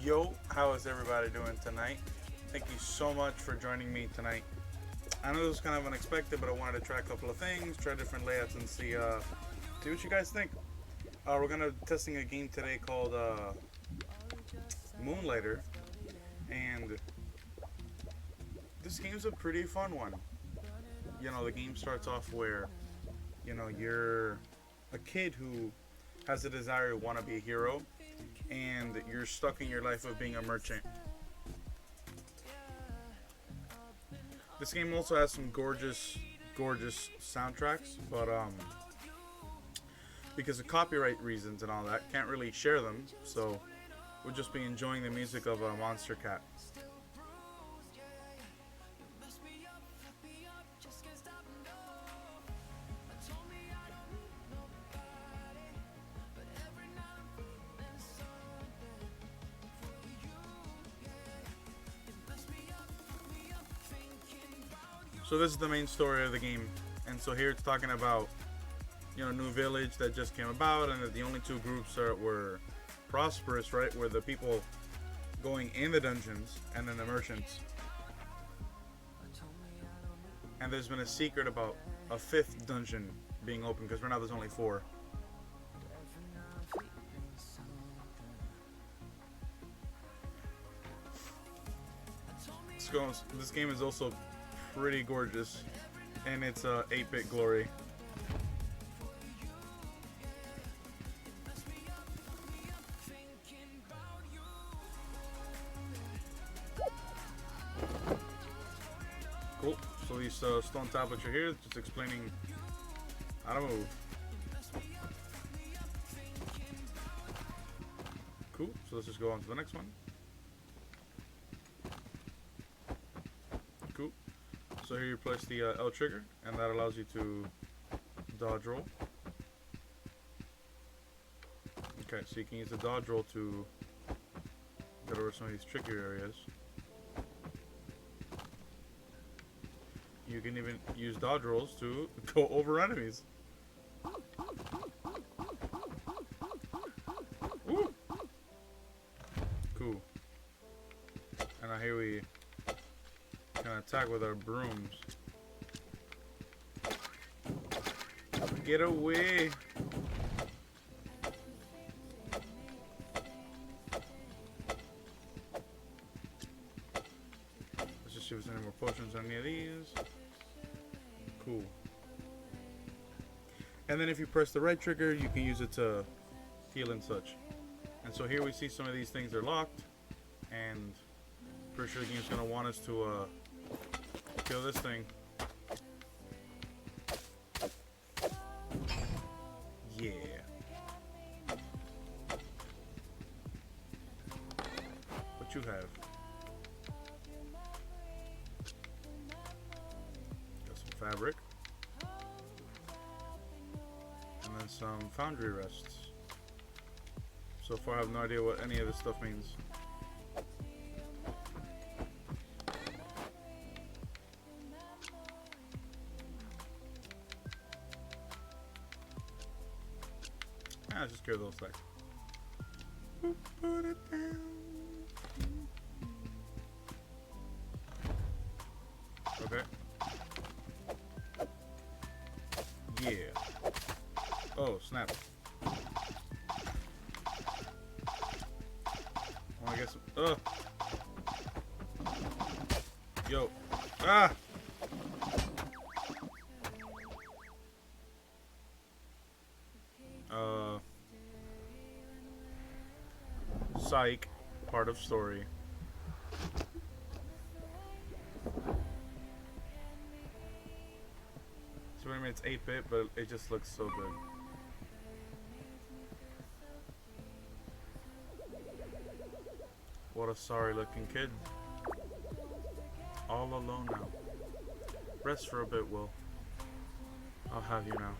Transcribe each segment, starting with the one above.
Yo, how is everybody doing tonight? Thank you so much for joining me tonight. I know this was kind of unexpected, but I wanted to try a couple of things, try different layouts, and see what you guys think. We're gonna be testing a game today called Moonlighter, and this game's a pretty fun one. You know, the game starts off where you're a kid who has a desire to want to be a hero, and you're stuck in your life of being a merchant. This game also has some gorgeous, gorgeous soundtracks, but because of copyright reasons and all that, can't really share them. So we'll just be enjoying the music of a Monster Cat. So this is the main story of the game, and so here it's talking about new village that just came about, and that the only two groups were prosperous, right? Were the people going in the dungeons, and then the merchants. And there's been a secret about a fifth dungeon being open, because right now there's only four. This game is also pretty gorgeous, and it's 8-bit glory. Cool. So these stone tablets are here, just explaining how to move. Cool. So let's just go on to the next one. Cool. So here you place the L trigger, and that allows you to dodge roll. Okay, so you can use the dodge roll to get over some of these trickier areas. You can even use dodge rolls to go over enemies. Ooh. Cool. And now here we can attack with our brooms. Get away! Let's just see if there's any more potions on any of these. Cool. And then if you press the right trigger, you can use it to heal and such. And so here we see some of these things are locked, and pretty sure the game's gonna want us to kill this thing. Yeah. What you have? Got some fabric. And then some foundry rests. So far I have no idea what any of this stuff means. I'll just carry those back. Put it down. Okay. Yeah. Oh, snap. I guess. Yo. Ah! Psych. Part of story. So I mean, it's 8-bit, but it just looks so good. What a sorry looking kid. All alone now. Rest for a bit, Will. I'll have you now.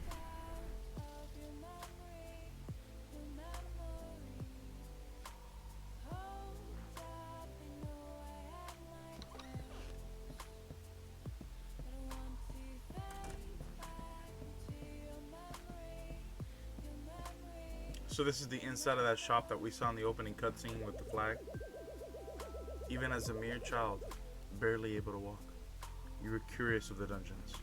So this is the inside of that shop that we saw in the opening cutscene with the flag. Even as a mere child, barely able to walk, you were curious of the dungeons.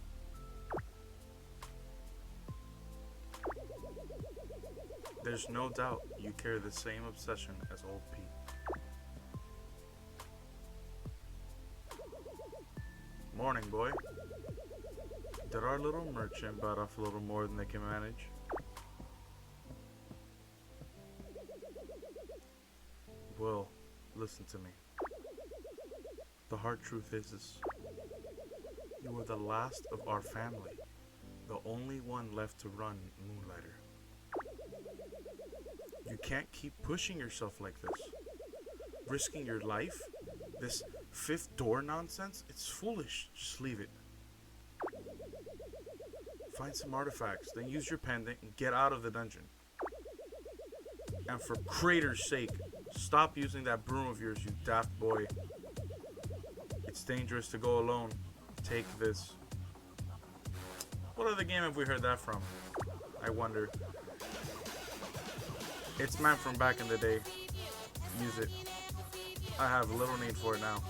There's no doubt you carry the same obsession as old Pete. Morning, boy. Did our little merchant bite off a little more than they can manage? Well, listen to me. The hard truth is you are the last of our family, the only one left to run Moonlighter. You can't keep pushing yourself like this. Risking your life? This fifth door nonsense? It's foolish. Just leave it. Find some artifacts, then use your pendant and get out of the dungeon. And for Crater's sake, stop using that broom of yours, you daft boy. It's dangerous to go alone. Take this. What other game have we heard that from? I wonder. It's meant from back in the day. Use it. I have little need for it now.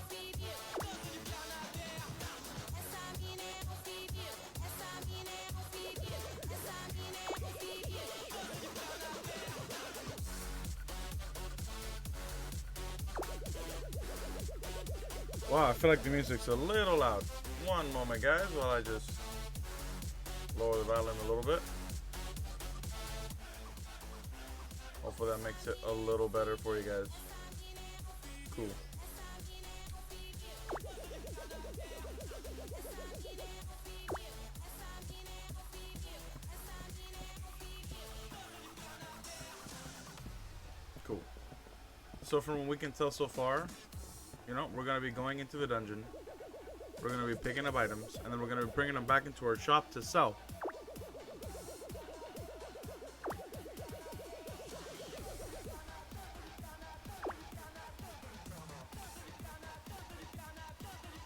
Wow, I feel like the music's a little loud. One moment, guys, while I just lower the volume a little bit. Hopefully that makes it a little better for you guys. Cool. Cool. So from what we can tell so far, you know, we're going to be going into the dungeon. We're going to be picking up items, and then we're going to be bringing them back into our shop to sell.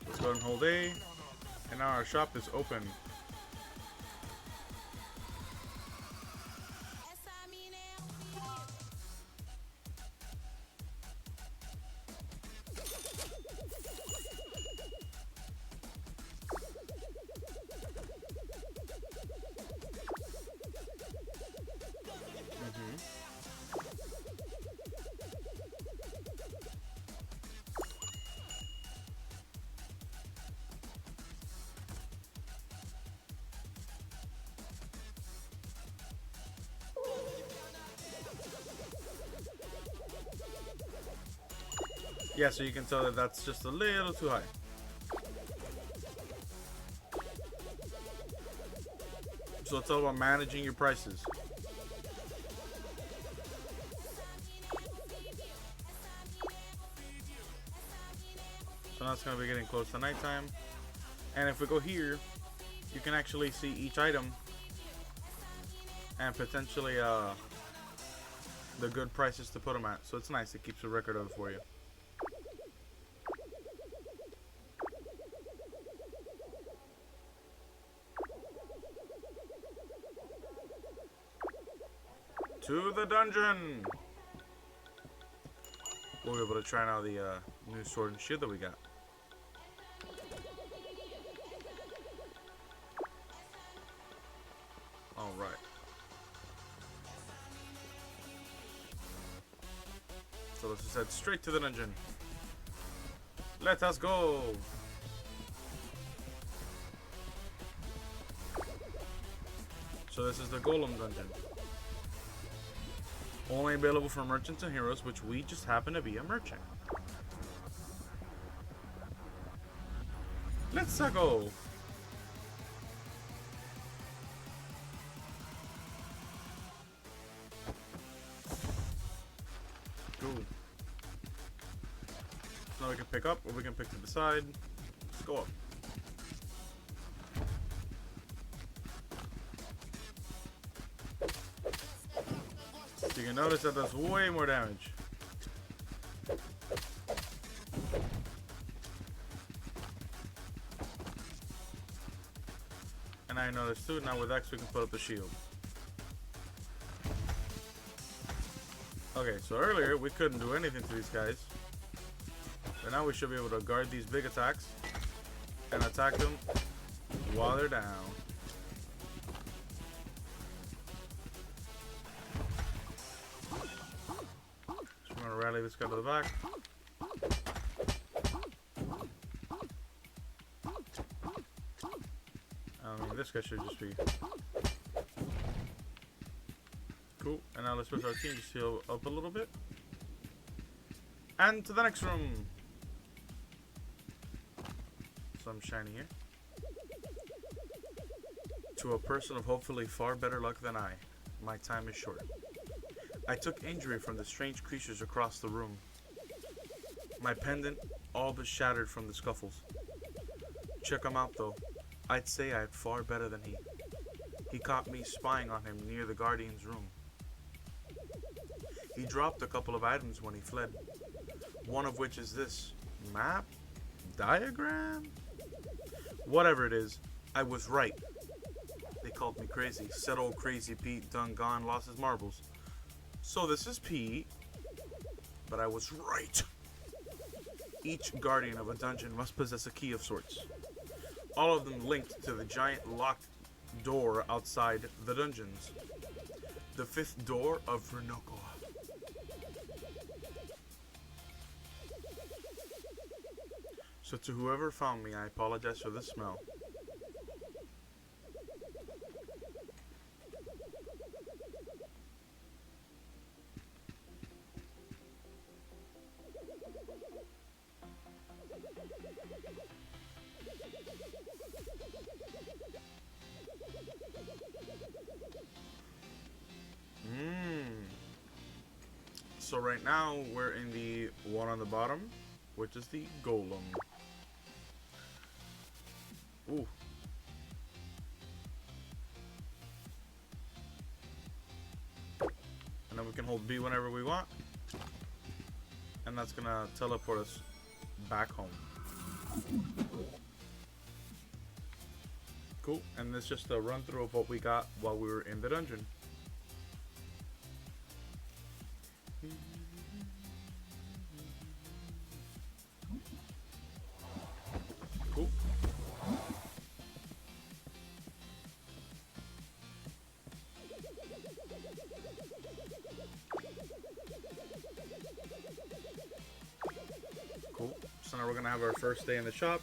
Let's go ahead and hold A, and now our shop is open. Yeah, so you can tell that that's just a little too high. So it's all about managing your prices. So now it's going to be getting close to nighttime. And if we go here, you can actually see each item and potentially the good prices to put them at. So it's nice. It keeps a record of it for you. To the dungeon! We'll be able to try now the new sword and shield that we got. Alright. So let's just head straight to the dungeon. Let us go! So this is the Golem dungeon. Only available for merchants and heroes, which we just happen to be a merchant. Let's go! Cool. Now we can pick up, or we can pick to the side. Let's go up. You can notice that does way more damage. And I noticed too, now with X we can put up the shield. Okay, so earlier we couldn't do anything to these guys. But now we should be able to guard these big attacks and attack them while they're down. So we're gonna rally this guy to the back. I mean, this guy should just be cool. And now let's push our team just heal up a little bit. And to the next room. Some shiny here. To a person of hopefully far better luck than I, my time is short. I took injury from the strange creatures across the room. My pendant all but shattered from the scuffles. Check him out though. I'd say I had far better than he. He caught me spying on him near the Guardian's room. He dropped a couple of items when he fled. One of which is this map? Diagram? Whatever it is, I was right. They called me crazy. Said old crazy Pete done gone lost his marbles. So this is Pete, but I was right. Each guardian of a dungeon must possess a key of sorts. All of them linked to the giant locked door outside the dungeons. The 5th door of Renoko. So to whoever found me, I apologize for the smell. So right now we're in the one on the bottom, which is the golem. Ooh. And then we can hold B whenever we want. And that's gonna teleport us back home. Cool. And this is just a run through of what we got while we were in the dungeon. Cool. Cool. So now we're gonna have our first day in the shop.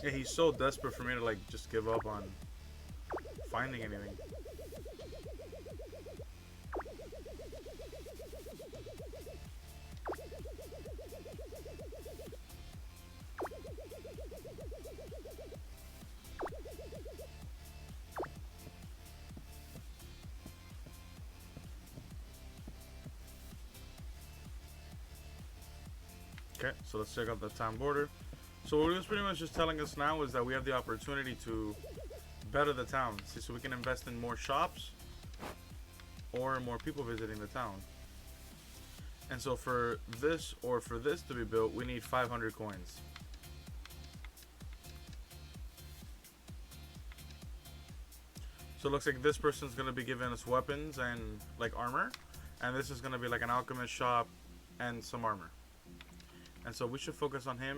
Yeah, he's so desperate for me to like just give up on finding anything. Okay, so let's check out the town border. So what it was pretty much just telling us now is that we have the opportunity to better the town. See, so we can invest in more shops or more people visiting the town. And so for this or for this to be built, we need 500 coins. So it looks like this person's going to be giving us weapons and like armor. And this is going to be like an alchemist shop and some armor. And so we should focus on him.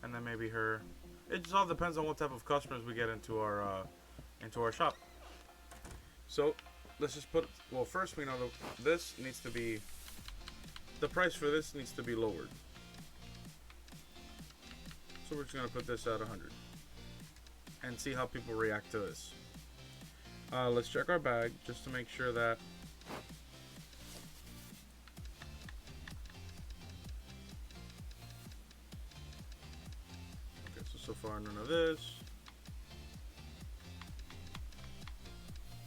And then maybe her. It just all depends on what type of customers we get into our shop. So let's just put. Well, first we know that this needs to be. The price for this needs to be lowered. So we're just gonna put this at 100 and see how people react to this. Let's check our bag just to make sure that. So far, none of this.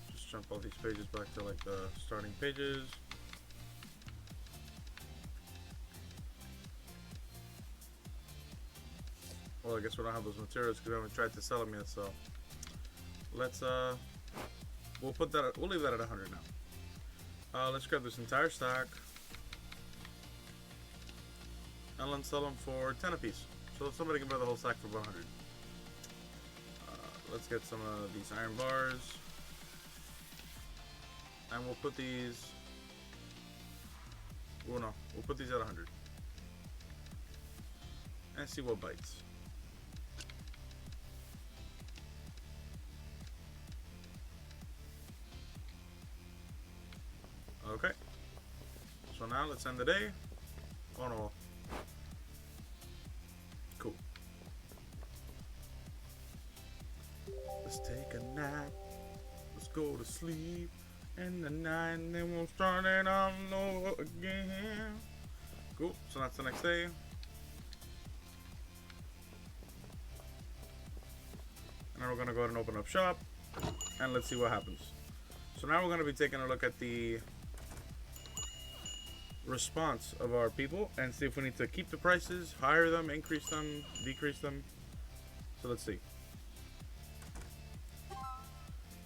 Just jump all these pages back to like the starting pages. Well, I guess we don't have those materials because we haven't tried to sell them yet. So let's we'll put that. We'll leave that at 100 now. Let's grab this entire stack and let's sell them for 10 apiece. So somebody can buy the whole stack for 100. Let's get some of these iron bars, and we'll put these. Oh no, we'll put these at 100 and see what bites. Okay, so now let's end the day. Oh no. Cool. Let's take a nap. Let's go to sleep in the night, and then we'll start it all over again. Cool. So that's the next day. And then we're gonna go ahead and open up shop, and let's see what happens. So now we're gonna be taking a look at the response of our people and see if we need to keep the prices, higher them, increase them, decrease them. So let's see.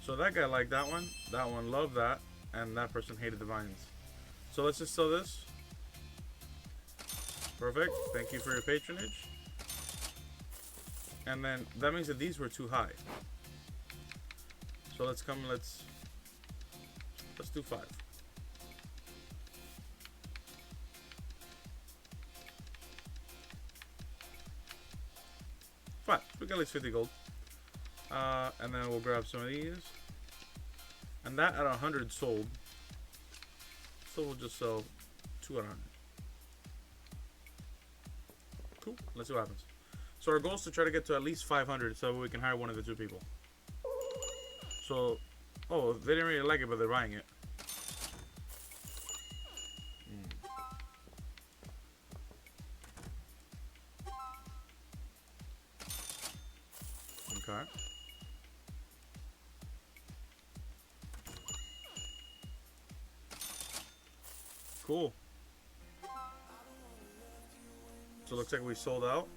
So that guy liked that one loved that, and that person hated the vines. So let's just sell this. Perfect. Thank you for your patronage. And then that means that these were too high. So let's do 5. 5. We got at least 50 gold. And then we'll grab some of these. And that at 100 sold. So we'll just sell 2 at 100. Cool. Let's see what happens. So our goal is to try to get to at least 500 so we can hire one of the 2 people. So, oh, they didn't really like it, but they're buying it. Okay. Cool. So it looks like we sold out.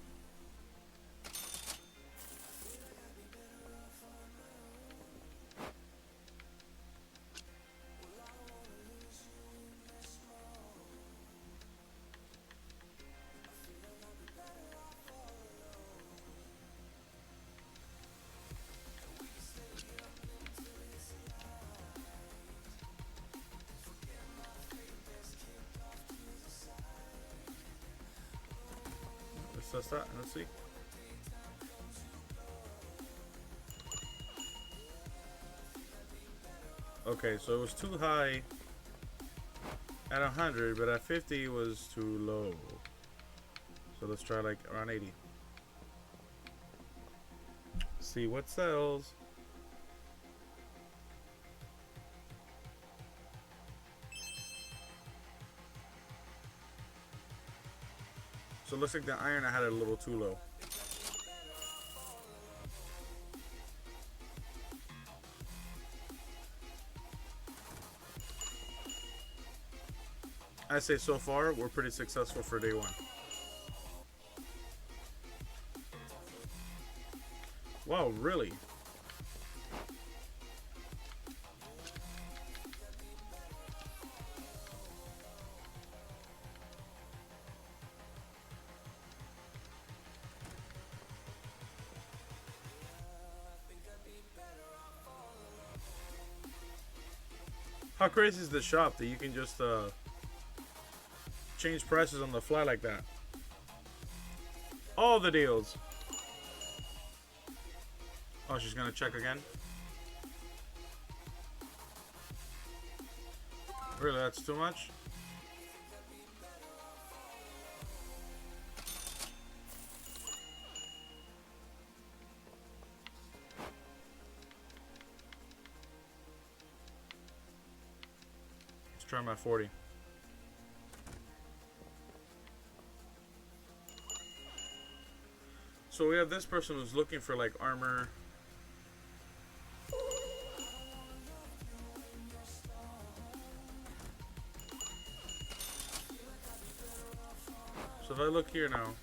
Let's test that and let's see. Okay, so it was too high at 100, but at 50 it was too low. So let's try like around 80. See what sells. So it looks like the iron I had it a little too low. I say so far we're pretty successful for day 1. Wow, really? How crazy is the shop that you can just change prices on the fly like that? All the deals. Oh, she's gonna check again? Really, that's too much? Let's try my 40. So we have this person who's looking for like armor. So if I look here now,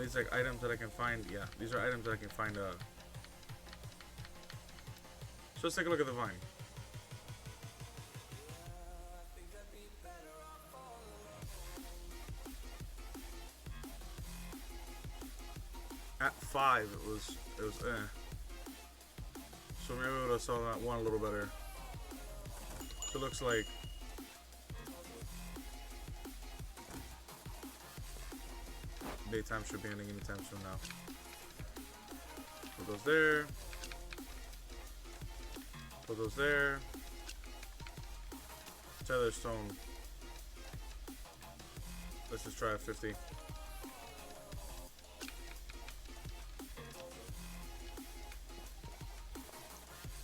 these like items that I can find? Yeah, these are items that I can find. So let's take a look at the vine. At 5, it was So maybe we'll sell that one a little better. So it looks like daytime should be ending anytime soon now. Put those there. Put those there. Tether stone. Let's just try at 50.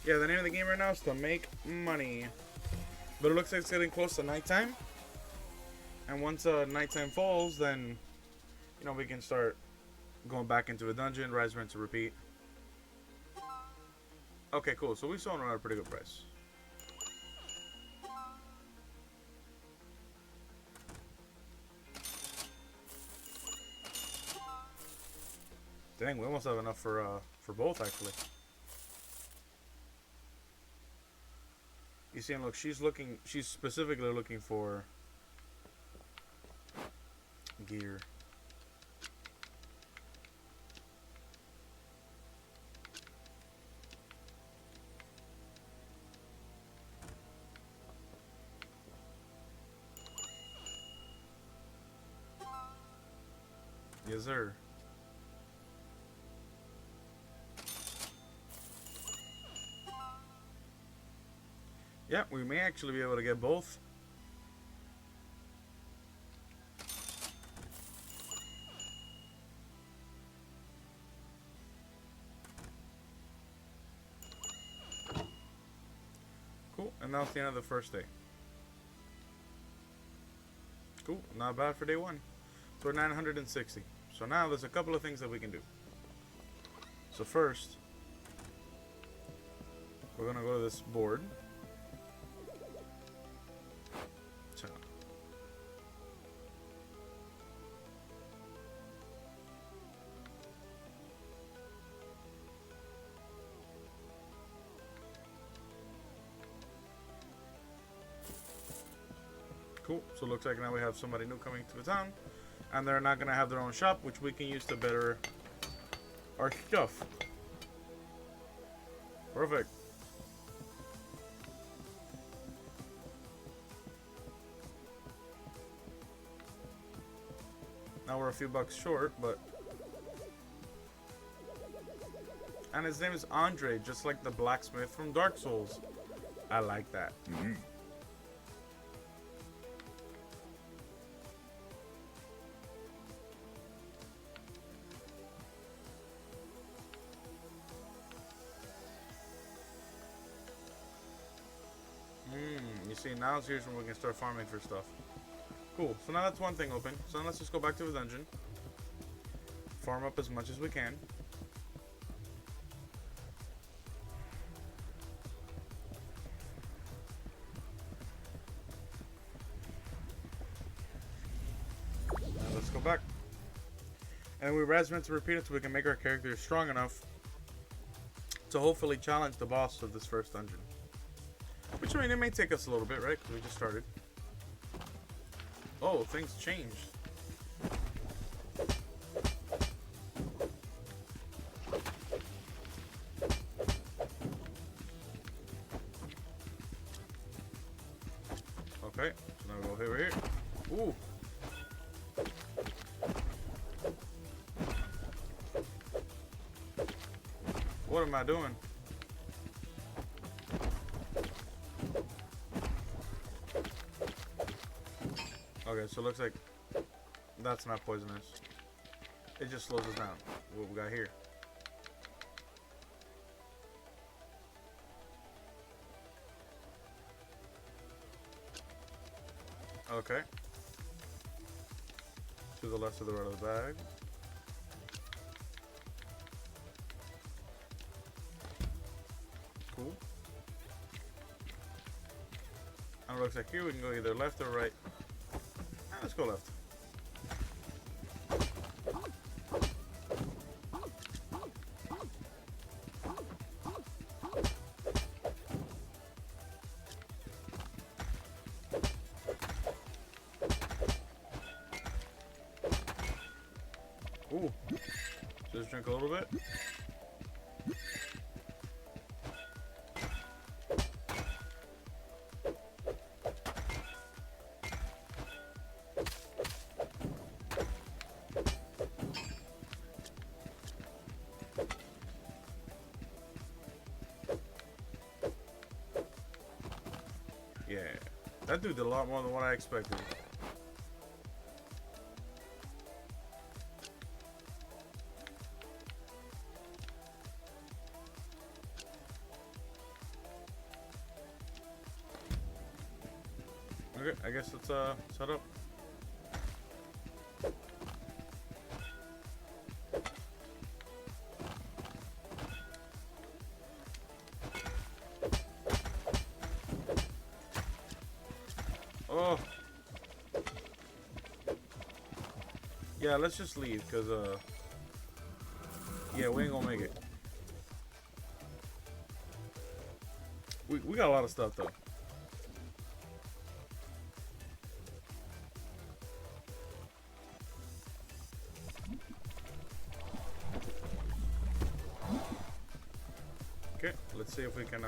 Yeah, the name of the game right now is to make money. But it looks like it's getting close to nighttime. And once nighttime falls, then, you know, we can start going back into a dungeon, rise, rinse, and repeat. Okay, cool. So we sold them at a pretty good price. Dang, we almost have enough for both, actually. You see, and look, she's specifically looking for gear. Yes, sir. Yeah, we may actually be able to get both. Cool, and now it's the end of the first day. Cool, not bad for day one. So we're 960. So now there's a couple of things that we can do. So first, we're gonna go to this board. So, cool. So it looks like now we have somebody new coming to the town. And they're not going to have their own shop, which we can use to better our stuff. Perfect. Now we're a few bucks short, but... And his name is Andre, just like the blacksmith from Dark Souls. I like that. Mm-hmm. You see, now here's when we can start farming for stuff. Cool, so now that's one thing open. So let's just go back to the dungeon. Farm up as much as we can. Now let's go back. And we meant to repeat it so we can make our characters strong enough to hopefully challenge the boss of this first dungeon. Which, I mean, it may take us a little bit, right? Because we just started. Oh, things changed. Okay, so now we go over here. Ooh. What am I doing? Okay, so it looks like that's not poisonous. It just slows us down. What we got here? Okay. To the left, to the right of the bag. Cool. And it looks like here we can go either left or right. Let's go left. Just drink a little bit. Yeah, that dude did a lot more than what I expected. Okay, I guess let's set up. Oh. Yeah, let's just leave, cause yeah, we ain't gonna make it. We got a lot of stuff though. Okay, let's see if we can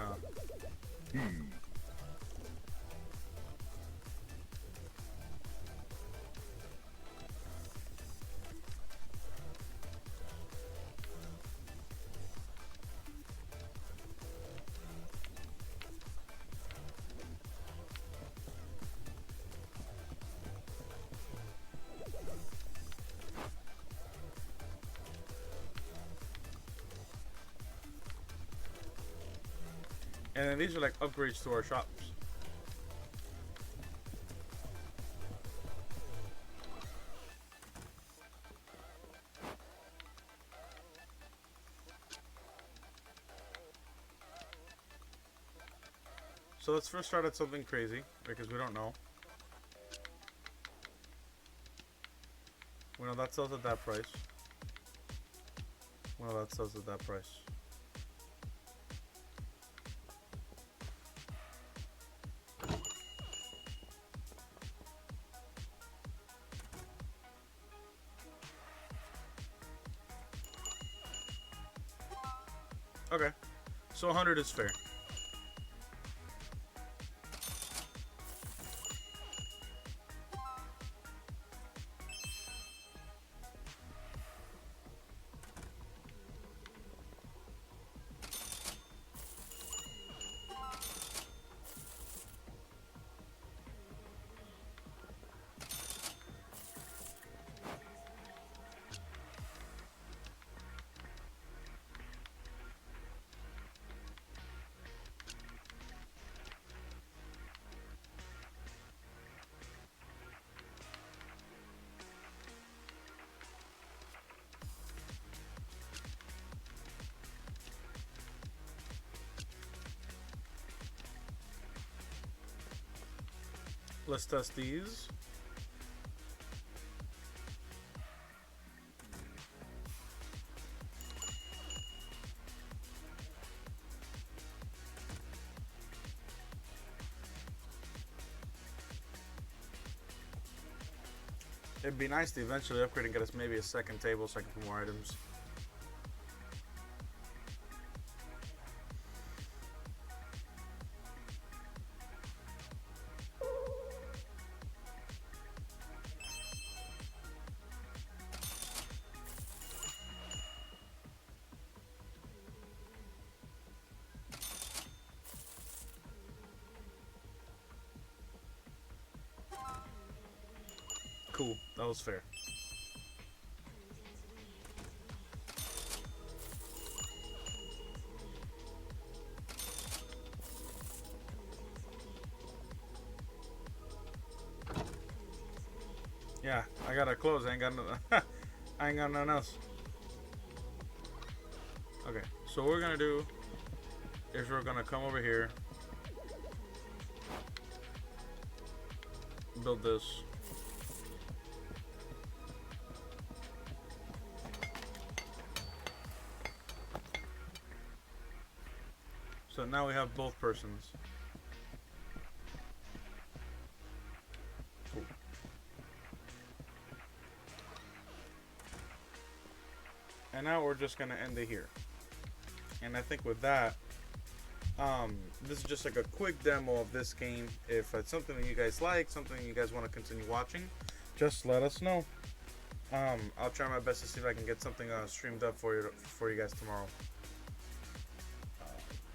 and then these are like upgrades to our shops. So let's first start at something crazy, because we don't know. We know that sells at that price. We know that sells at that price. Okay, so 100 is fair. Let's test these. It'd be nice to eventually upgrade and get us maybe a second table so I can put more items. Cool, that was fair. Yeah, I gotta close. I ain't got no, I ain't got nothing else. Okay, so what we're gonna do is we're gonna come over here, build this. So now we have both persons. And now we're just gonna end it here. And I think with that, this is just like a quick demo of this game. If it's something that you guys like, something you guys want to continue watching, just let us know. I'll try my best to see if I can get something streamed up for you guys tomorrow.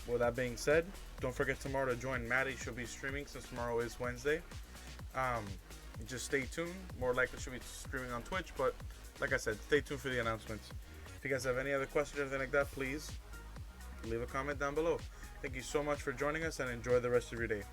With that being said, don't forget tomorrow to join Maddie. She'll be streaming since tomorrow is Wednesday. Just stay tuned. More likely she'll be streaming on Twitch, but like I said, stay tuned for the announcements. If you guys have any other questions or anything like that, please leave a comment down below. Thank you so much for joining us, and enjoy the rest of your day.